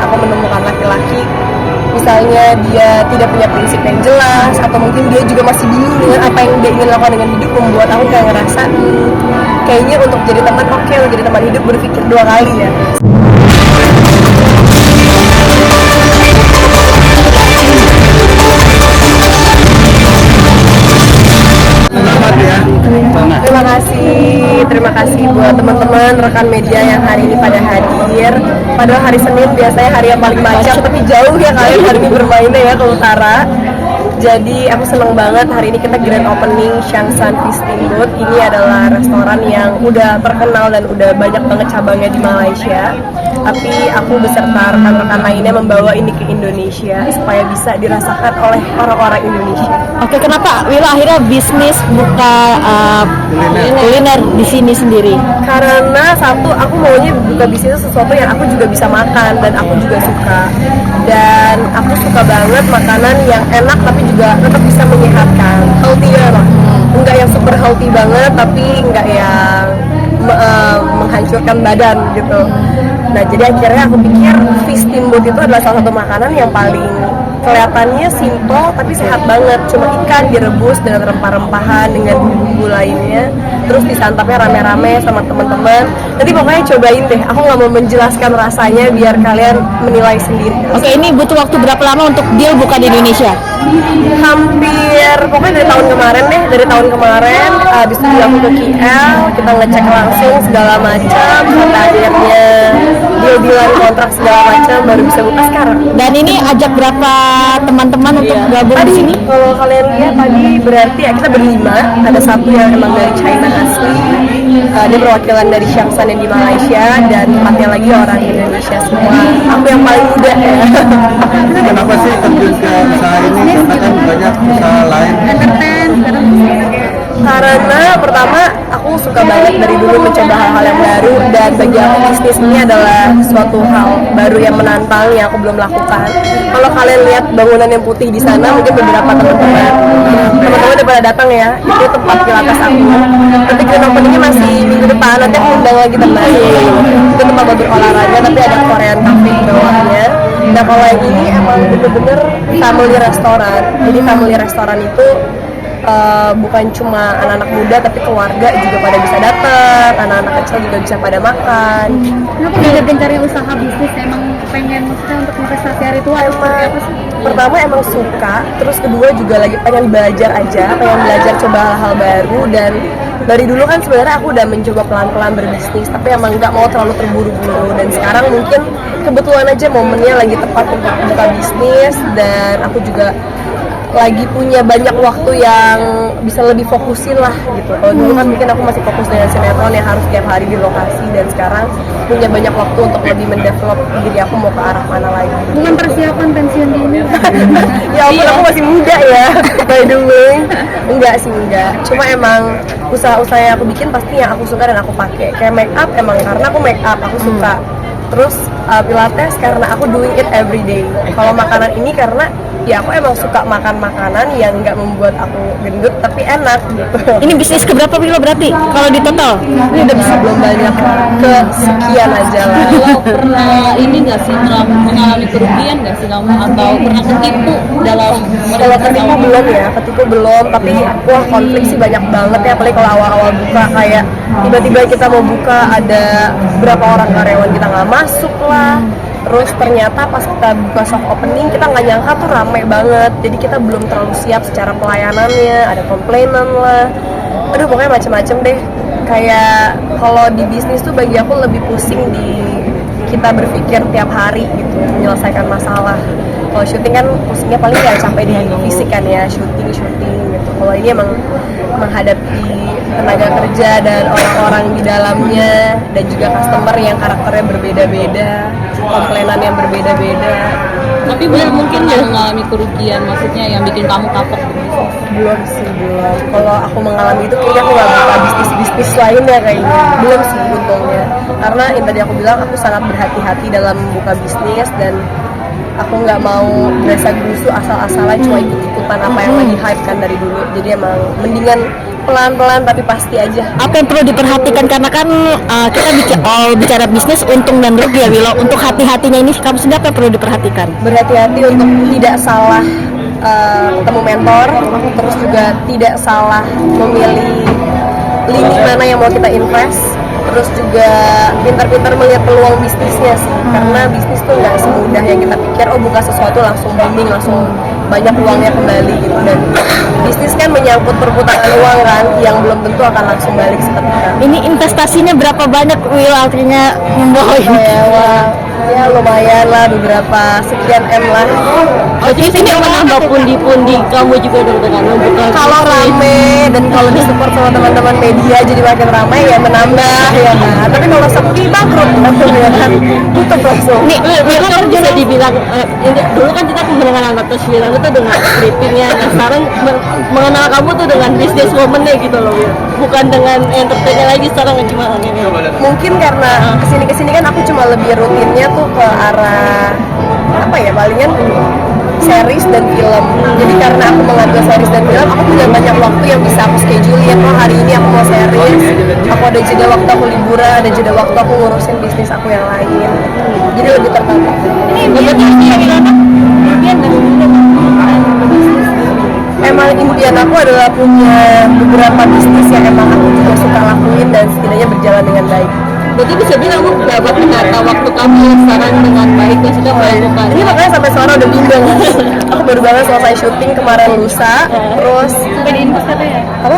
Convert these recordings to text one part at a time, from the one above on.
aku menemukan laki-laki misalnya dia tidak punya prinsip yang jelas, atau mungkin dia juga masih bingung dengan apa yang dia ingin lakukan dengan hidup, membuat aku kayak ngerasa kayaknya untuk jadi teman oke, untuk jadi teman hidup berpikir 2 kali ya. Selamat ya. Terima kasih buat teman-teman rekan media yang hari ini pada hadir. Padahal hari Senin biasanya hari yang paling macet, tapi jauh ya kalian hari ini bermainnya ya ke utara. Jadi aku seneng banget hari ini kita grand opening Shangsan Fish Steamboat. Ini adalah restoran yang udah terkenal dan udah banyak banget cabangnya di Malaysia. Tapi aku beserta rekan-rekan lainnya membawa ini ke Indonesia supaya bisa dirasakan oleh orang-orang Indonesia. Oke, kenapa Wila akhirnya bisnis buka kuliner di sini sendiri? Karena satu, aku maunya buka bisnis sesuatu yang aku juga bisa makan dan aku juga suka. Dan aku suka banget makanan yang enak tapi juga tetap bisa menyehatkan, healthier lah. Enggak yang super healthy banget tapi enggak yang menghancurkan badan gitu. Nah jadi akhirnya aku pikir fish steamboat itu adalah salah satu makanan yang paling kelihatannya simple tapi sehat banget. Cuma ikan direbus dengan rempah-rempahan dengan bumbu lainnya, terus disantapnya rame-rame sama teman-teman. Nanti pokoknya cobain deh, aku nggak mau menjelaskan rasanya biar kalian menilai sendiri. Oke, ini butuh waktu berapa lama untuk deal buka di Indonesia? Hampir, pokoknya dari tahun kemarin deh, habis itu aku ke KL, kita ngecek langsung segala macam, sampai akhirnya deal-dealan kontrak segala macam baru bisa buka sekarang. Dan ini ajak berapa teman-teman untuk gabung di sini? Kalau kalian lihat tadi berarti ya kita berlima, ada satu yang emang dari China asli, dia perwakilan dari Shangsan yang di Malaysia, dan 4-nya lagi orang Indonesia semua. Aku yang paling muda ya. Kenapa sih terjun ke usaha ini? Karena kan banyak usaha lain. Karena pertama aku suka banget dari dulu mencoba hal-hal yang baru, dan bagi aku bisnis ini adalah suatu hal baru yang menantang yang aku belum lakukan. Kalau kalian lihat bangunan yang putih di sana, mungkin beberapa teman-teman udah pada datang ya, itu tempat pilates aku. Nanti grand openingnya masih minggu depan, nanti aku undang lagi teman. Itu tempat buat berolahraga tapi ada Korean cafe di bawahnya. Nah kalau yang ini emang bener-bener family restoran. Jadi family restoran itu bukan cuma anak-anak muda tapi keluarga juga pada bisa datang, anak-anak kecil juga bisa pada makan. Kenapa tidak gencarnya usaha bisnis? Emang pengen maksudnya untuk investasi hari tua seperti apa sih? Pertama emang suka, terus kedua juga lagi pengen belajar aja, pengen belajar coba hal-hal baru. Dan dari dulu kan sebenarnya aku udah mencoba pelan-pelan berbisnis, tapi emang nggak mau terlalu terburu-buru. Dan sekarang mungkin kebetulan aja momennya lagi tepat untuk buka bisnis, dan aku juga lagi punya banyak waktu yang bisa lebih fokusin lah gitu. Kalau dulu kan mungkin aku masih fokus dengan sinetron yang harus tiap hari di lokasi, dan sekarang punya banyak waktu untuk lebih mendevelop diri aku mau ke arah mana lagi. Bukan persiapan pensiun dini. Ya ampun, aku masih muda ya by the way. Enggak. Cuma emang usaha-usaha yang aku bikin pasti yang aku suka dan aku pakai. Kayak make up, emang karena aku make up aku suka. Terus pilates karena aku doing it every day. Kalau makanan ini karena ya aku emang suka makan makanan yang nggak membuat aku gendut tapi enak gitu. Ini bisnis keberapa Wila berarti kalau di total? Ini udah bisa belum banyak, ke sekian aja lah. Kalau pernah ini nggak sih mengalami kerugian nggak sih kamu, atau pernah ketipu dalam Kalau ketipu belum, tapi wah konflik sih banyak banget ya, apalagi kalau awal-awal buka, kayak tiba-tiba kita mau buka ada berapa orang karyawan kita nggak masuk lah. Terus ternyata pas kita buka soft opening kita nggak nyangka tuh rame banget, jadi kita belum terlalu siap secara pelayanannya, ada komplainan lah, aduh pokoknya macem-macem deh. Kayak kalau di bisnis tuh bagi aku lebih pusing di kita berpikir tiap hari gitu menyelesaikan masalah. Kalau syuting kan pusingnya paling nggak sampai di fisik kan ya, syuting gitu. Kalau ini emang menghadapi tenaga kerja dan orang-orang di dalamnya, dan juga customer yang karakternya berbeda-beda, komplainan yang berbeda-beda. tapi belum mungkin nggak mengalami kerugian, maksudnya yang bikin kamu kapok berbisnis? Belum. Kalau aku mengalami itu kayaknya aku nggak buka bisnis lainnya kayaknya. Belum sih untungnya. Karena yang tadi aku bilang aku sangat berhati-hati dalam membuka bisnis, dan aku nggak mau berasa gerusu asal-asalan cuma ikut-ikutan depan apa yang lagi hype kan dari dulu. Jadi emang mendingan pelan-pelan tapi pasti aja. Apa yang perlu diperhatikan karena kan kita bicara bisnis untung dan rugi ya Willow. Untuk hati-hatinya ini kamu sendiri apa yang perlu diperhatikan? Berhati-hati untuk tidak salah ketemu mentor, terus juga tidak salah memilih lini mana yang mau kita invest, terus juga pintar-pintar melihat peluang bisnisnya sih, karena bisnis tuh nggak semudah yang kita pikir. Oh, buka sesuatu langsung booming, langsung banyak uangnya kembali gitu. Dan bisnis kan menyangkut perputaran uang kan, yang belum tentu akan langsung balik seketika. Ini investasinya berapa banyak Will artinya membawa ini? Ya lumayan lah, beberapa sekian M lah. Jadi ini menambah pundi-pundi kamu juga dengan membuka. Kalau rame dan kalau disupport sama teman-teman media jadi makin ramai ya menambah ya kan. Tapi kalau sepi bangkrut ya kan, tutup langsung. Nih, Will kan bisa dibilang dulu kan kita mengenal anak Taswiran itu dengan clippingnya. Nah, sekarang mengenal kamu tuh dengan business woman-nya gitu loh Will. Bukan dengan entertainnya lagi sekarang gimana nih? Mungkin karena kesini kan aku cuma lebih rutinnya tuh ke arah apa ya, palingan series dan film. Jadi karena aku mengambil series dan film, aku punya banyak waktu yang bisa aku schedulein. Oh, hari ini aku mau series, aku ada jeda waktu aku liburan, ada jeda waktu aku ngurusin bisnis aku yang lain. Jadi lebih tertata. Emang impian aku adalah punya beberapa bisnis yang emang aku juga suka lakuin dan setidaknya berjalan dengan baik. Berarti bisa bilang kamu dapat menata waktu kamu yang sekarang dengan baik dan sudah melakukan. Ini makanya sampai sekarang udah bimbang. Aku baru banget selesai syuting kemarin lusa, terus Sampai diinfus katanya. apa?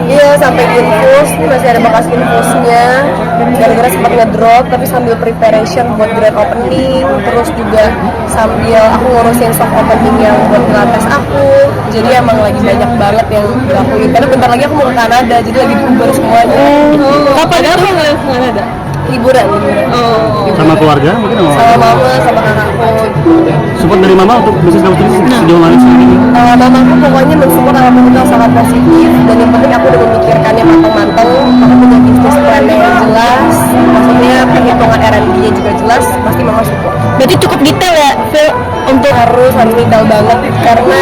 Iya, sampai infus. Ini masih ada bekas infusnya. Gara-gara sempat ngedrop, tapi sambil preparation buat grand opening, terus juga sambil aku ngurusin soft opening yang buat pilates aku. Jadi emang lagi banyak banget yang dilakuin. Karena bentar lagi aku mau ke Kanada, jadi lagi diuber semuanya. Kapan apa nggak ada? Liburan. Sama keluarga mungkin Sama mama, sama kakakku. support dari mama untuk bisnis kamu sendiri sejauh mana sih ini? Mamaku pokoknya mensupport apapun itu yang sangat positif, dan yang penting aku udah memikirkannya matang-matang. Aku punya bisnis plan yang jelas, maksudnya perhitungan R&D-nya juga jelas, pasti mama support. Berarti cukup detail ya Phil untuk Harus detail banget, karena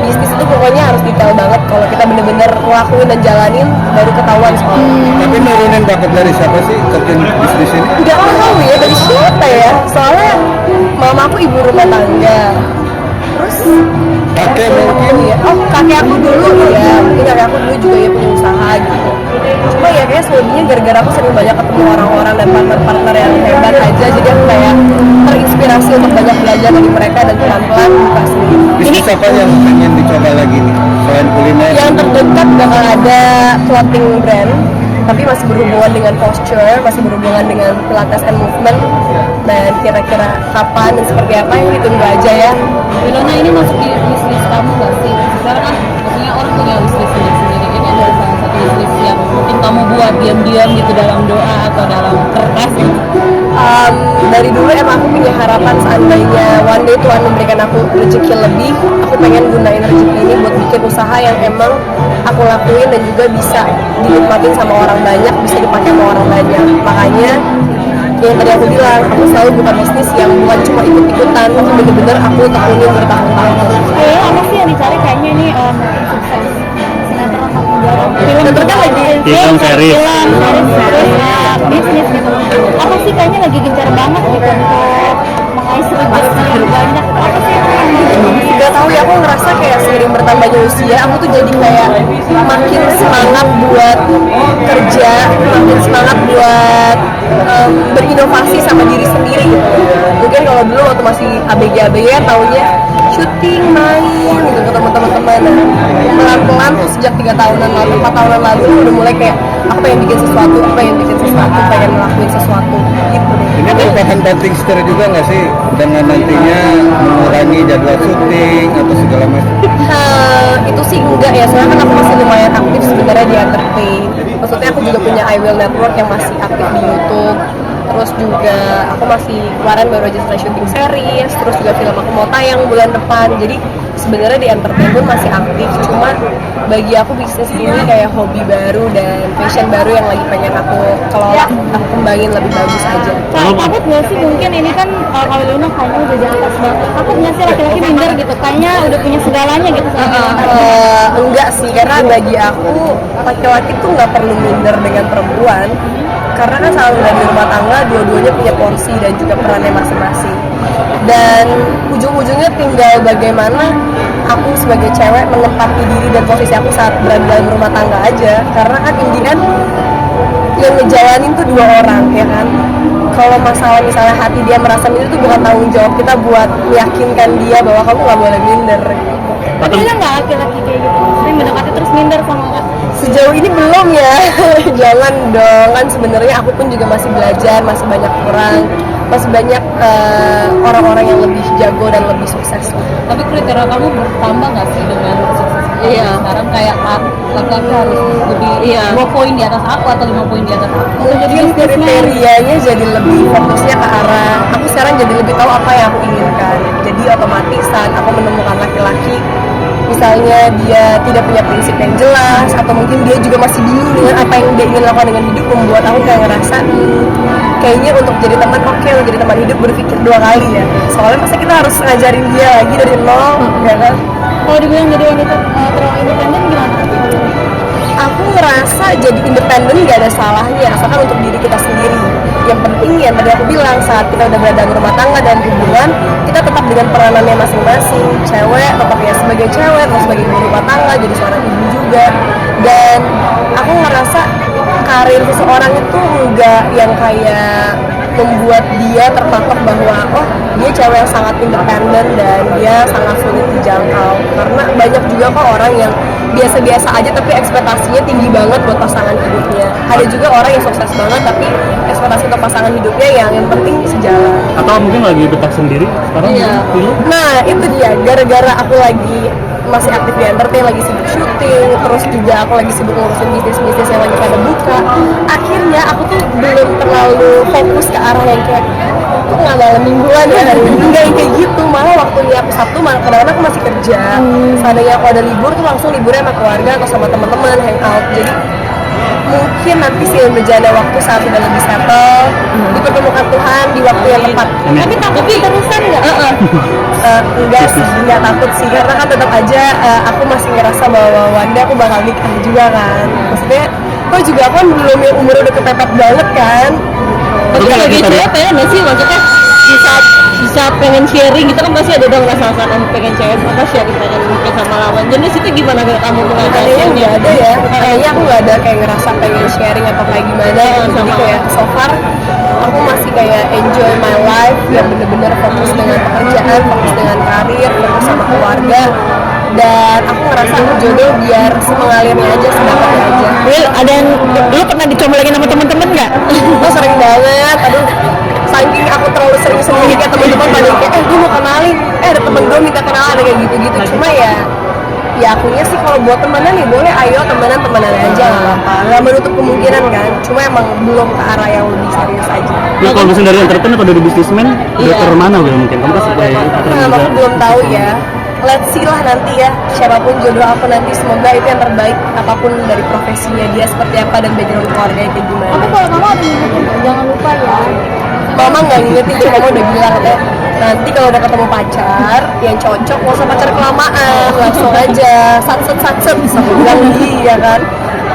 bisnis itu pokoknya harus detail banget. Kalau kita bener-bener ngelakuin dan jalanin, baru ketahuan soalnya. Tapi nurunin bakat dari siapa sih terjun bisnis ini? Nggak tahu ya dari siapa ya, soalnya mama aku ibu rumah tangga. Terus Kakek mungkin. ya, kakek aku dulu ya, mungkin kakek aku dulu juga ya punya usaha gitu. Cuma ya kayak selebihnya gara-gara aku sering banyak ketemu orang-orang dan partner-partner yang hebat aja, jadi aku kayak terinspirasi untuk banyak belajar dari mereka dan pelan-pelan buka sendiri. Bisnis apa yang pengen dicoba lagi nih selain kuliner? Yang terdekat bakal ada clothing brand, tapi masih berhubungan dengan posture, masih berhubungan dengan pilates and movement. Dan kira-kira kapan dan seperti apa yang ditunggu aja ya. Wilona, ini masuk di wishlist kamu nggak sih? Sekarang kan maksudnya orang punya wishlist sendiri-sendiri. Ini adalah salah satu wishlist yang mungkin kamu buat diam-diam gitu dalam doa atau dalam kertas gitu. Dari dulu emang aku punya harapan seandainya one day Tuhan memberikan aku rezeki lebih, aku pengen gunain rezeki ini buat bikin usaha yang emang aku lakuin dan juga bisa dinikmatin sama orang banyak, bisa dipakai sama orang banyak. Makanya yang tadi aku bilang, aku selalu buka bisnis yang bukan cuma ikut-ikutan, tapi bener-bener aku tekunin bertahun-tahun. Apa sih yang dicari kayaknya ini makin sukses. Sinetron makin jarang. Tentu kan lagi Film series. Bisnis gitu. Apa sih kayaknya lagi gencar banget gitu untuk mengais rezeki yang banyak. Apa sih yang Gak tahu ya, aku ngerasa kayak seiring bertambahnya usia, aku tuh jadi kayak makin semangat buat kerja, makin semangat buat berinovasi sama diri sendiri gitu. Mungkin kalau dulu waktu masih ABG ya taunya syuting, main gitu ketemu teman-teman. Pelan-pelan tuh sejak 3 tahunan lalu, 4 tahunan lalu udah mulai kayak aku pengen bikin sesuatu, pengen ngelakuin sesuatu gitu. Ini merupakan penting setir juga nggak sih dengan nantinya mengurangi jadwal syuting atau segala macam? Itu sih enggak ya, soalnya kan aku masih lumayan aktif sebenarnya di entertain. Maksudnya aku juga punya I Will Network yang masih aktif di YouTube. Terus juga aku masih kemarin baru aja selesai syuting series, terus juga film aku mau tayang bulan depan. Jadi sebenarnya di entertainment masih aktif, cuma bagi aku bisnis ini kayak hobi baru dan passion baru yang lagi pengen aku kelola, aku kembangin lebih bagus aja. Takut nggak sih mungkin ini kan kalau Luna kayaknya udah di atas banget. Takut nggak sih laki-laki minder gitu? Kayaknya udah punya segalanya gitu sama Enggak sih, karena bagi aku laki-laki tuh nggak perlu minder dengan perempuan, karena kan selalu dari rumah tangga dua-duanya punya porsi dan juga perannya masing-masing. Dan ujung-ujungnya tinggal bagaimana aku sebagai cewek menempati diri dan posisi aku saat berada dalam rumah tangga aja, karena kan in the end yang ngejalanin tuh dua orang, ya kan. Kalau masalah misalnya hati dia merasa minder itu bukan tanggung jawab kita buat meyakinkan dia bahwa kamu nggak boleh minder. Tapi ada nggak laki-laki kayak gitu? Sering mendekati terus minder sama kak? Sejauh ini belum ya. Jangan dong, kan sebenarnya aku pun juga masih belajar, masih banyak kurang, masih banyak orang-orang yang lebih jago dan lebih sukses lah. Tapi kriteria kamu bertambah nggak sih dengan sukses? Iya. Sekarang kayak laki-laki harus lebih 2 poin di atas aku atau 5 poin di atas aku. Mungkin kriterianya jadi lebih fokusnya ke arah aku sekarang jadi lebih tahu apa yang aku inginkan. Jadi otomatis saat aku menemukan laki-laki misalnya dia tidak punya prinsip yang jelas atau mungkin dia juga masih bingung dengan apa yang dia ingin lakukan dengan hidup, membuat aku kayak ngerasa kayaknya untuk jadi teman oke, untuk jadi teman hidup berpikir 2 kali ya, soalnya masa kita harus ngajarin dia lagi dari nol, ya kan. Kalau dibilang jadi wanita terlalu independen gimana? Aku ngerasa jadi independen gak ada salahnya asalkan untuk diri kita sendiri. Yang penting yang tadi aku bilang, saat kita udah berada di rumah tangga dan hubungan, kita tetap dengan peranannya masing-masing. Cewek tetap ya sebagai cewek, terus sebagai ibu rumah tangga, jadi seorang ibu juga. Dan aku ngerasa karir seseorang itu enggak yang kayak membuat dia terpatok bahwa oh dia cewek yang sangat independen dan dia sangat sulit dijangkau, karena banyak juga kok orang yang biasa-biasa aja tapi ekspektasinya tinggi banget buat pasangan hidupnya. Ada juga orang yang sukses banget tapi ekspektasi untuk pasangan hidupnya yang penting sejalan. Atau mungkin lagi betah sendiri sekarang? Iya. Dulu? Nah itu dia, gara-gara aku lagi masih aktif di entertain, lagi sibuk syuting, terus juga aku lagi sibuk ngurusin bisnis-bisnis yang lagi pada buka, akhirnya aku tuh belum terlalu fokus ke arah yang kayak kok nggak malam mingguan ya hari ini, nggak yang kayak gitu. Malah waktunya aku Sabtu malah kadang-kadang aku masih kerja, seandainya aku ada libur tuh langsung liburnya sama keluarga atau sama teman-teman hangout. Jadi mungkin nanti sih berjalan waktu saat sudah lebih settle, dipertemukan Tuhan di waktu yang tepat. Tapi takut terusan nggak? Enggak sih, enggak takut sih, karena kan tetap aja aku masih ngerasa bahwa one day aku bakal nikah juga kan. Maksudnya, kok juga aku kan belum yang umur udah kepepet banget kan. Tapi kalau di cewek pengen nggak sih, maksudnya bisa pengen sharing gitu kan, pasti ada dong rasa-rasa kamu pengen cewek apa sharing pengen mungkin sama lawan jenis itu gimana kamu Kayaknya mengatasinya? nggak ada ya, kayaknya aku nggak ada kayak ngerasa pengen sharing atau kayak gimana. Jadi kayak so far aku masih kayak enjoy my life, yang bener-bener fokus dengan pekerjaan, fokus dengan karir, fokus sama keluarga. Dan aku ngerasa aku jodoh biar semengalirnya aja, sedapatnya aja. Will, ada yang lu pernah dicomblangin sama temen-temen nggak? Gue sering banget, aduh saking aku terlalu sering sendiri kayak teman-teman pada kayak gue mau kenalin, ada temen gue minta kenalan, ada kayak gitu-gitu. Cuma ya akunya sih kalau buat temenan nih boleh, ayo temenan aja nggak apa-apa, nggak menutup kemungkinan kan, cuma emang belum ke arah yang lebih serius aja. Ya kalau misalnya dari entertain atau dari bisnismen, udah ke mana Will mungkin? Kamu kan sebagai Aku belum tahu ya, let's see lah nanti ya, siapapun jodoh aku nanti, semoga itu yang terbaik, apapun dari profesinya dia seperti apa dan background keluarga itu gimana. Tapi kalau kamu ada ngingetin jangan lupa ya. Mama nggak ngingetin sih, mama udah bilang katanya nanti kalau udah ketemu pacar yang cocok nggak usah pacar kelamaan, langsung aja satset bisa aku bilang iya kan.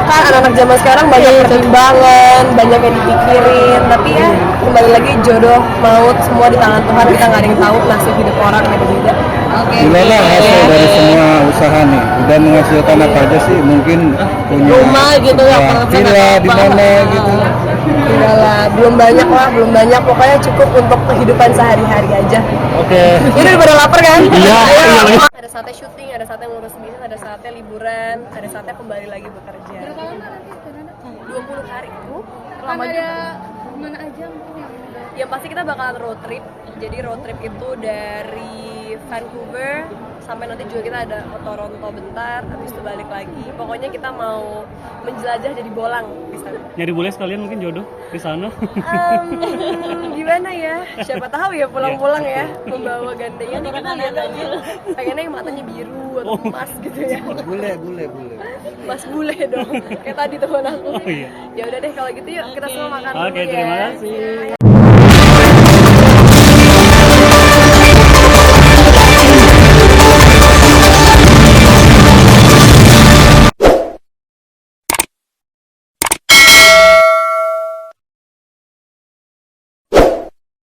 Kan anak-anak zaman sekarang banyak pertimbangan, banyak yang dipikirin, tapi ya kembali lagi jodoh maut semua di tangan Tuhan, kita nggak ada yang tahu nasib hidup orang beda-beda. Gimana hasil dari semua usaha nih? Udah menghasilkan apa aja sih? Mungkin punya Rumah gitu ya, villa di mana gitu? Enggak lah, belum banyak, pokoknya cukup untuk kehidupan sehari-hari aja. Oke. Ini udah pada lapar kan? Iya, Ayo. iya. Ada saatnya syuting, ada saatnya ngurus bisnis, ada saatnya liburan, ada saatnya kembali lagi bekerja. 20 hari. Lama juga. Mana aja mungkin Yang pasti kita bakalan road trip. Jadi road trip itu dari Vancouver sampai nanti juga kita ada ke Toronto bentar, habis itu balik lagi. Pokoknya kita mau menjelajah jadi bolang di sana. Nyari bule sekalian mungkin jodoh di sana. Gimana ya? Siapa tahu ya pulang-pulang ya membawa gandengan. Ini kan lihat aja. Pengennya yang matanya biru atau emas gitu ya. Bule. Mas bule dong. Kayak tadi teman aku. Oh iya. Ya udah deh kalau gitu yuk kita semua makan Oke, dulu ya. terima kasih.